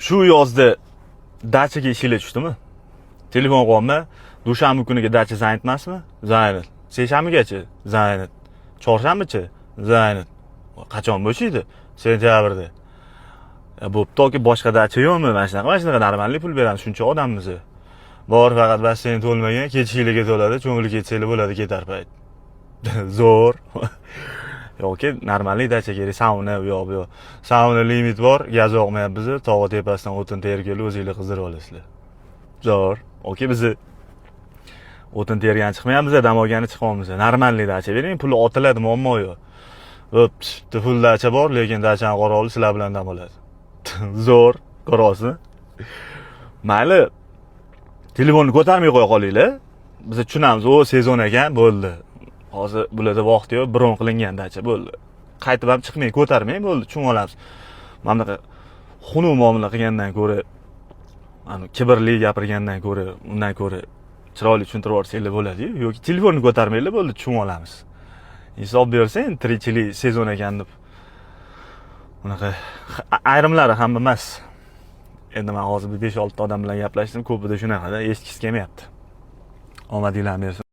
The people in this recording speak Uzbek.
Shu yozda dachaga ishinglar tushdimi? Telefon qilyapman. Dushanba kuniga dacha zaynitmasmi? Zaynit. Seshanbagacha zaynit. Chorshanbacha zaynit. Qachon bo'shaydi? Sentyabrda. Bo'pti, toki boshqa dacha yo'qmi? Mana shunaqa normalniy pul beramiz, shuncha odammiz. Bor faqat basseyn to'lmagan, ketishinglarga to'ladi, cho'ngilib ketsanglar bo'ladi ketar payt. Zo'r. Yoki normalniy dacha kerak, sauna yo'q. Sauna limit bor, gaz yoqmayapmiz, tog'a tepasidan o'tin terib kelib o'zinglar qizdirib olasizlar. Zo'r. Okey, biz o'tin tergan chiqmayapmiz, dam olgani chiqyapmiz. Normalniy dacha bering, puli otiladi, muammo yo'q. Pul dacha bor, lekin dachani qora olib sizlar bilan dam oladi. Zo'r, ko'rasizmi? Mayli. Telefonni ko'tarmay qo'ya qolinglar. Biz tushunamiz, o sezon ekan, bo'ldi. Hozir bularda vaqt yo'q, bron qilingan dacha bo'ldi. Qaytib ham chiqmay, ko'tarmay bo'ldi, tushunib olamiz. Mana bunaqa xunuk muomala qilgandan ko'ra, kibrli gapirgandan ko'ra, undan ko'ra chiroyli tushuntirib yuborsanglar bo'ladi-yu. Yoki telefonni ko'tarmanglar, bo'ldi, tushunib olamiz. Hisob bersang, tirikchilik sezon ekan deb. Unaqa ayrimlari ham emas. Endi men hozir 5-6 odam bilan gaplashdim, ko'pida shunaqa-da, eshitgisi kelmayapti. Omadinglarni bersin.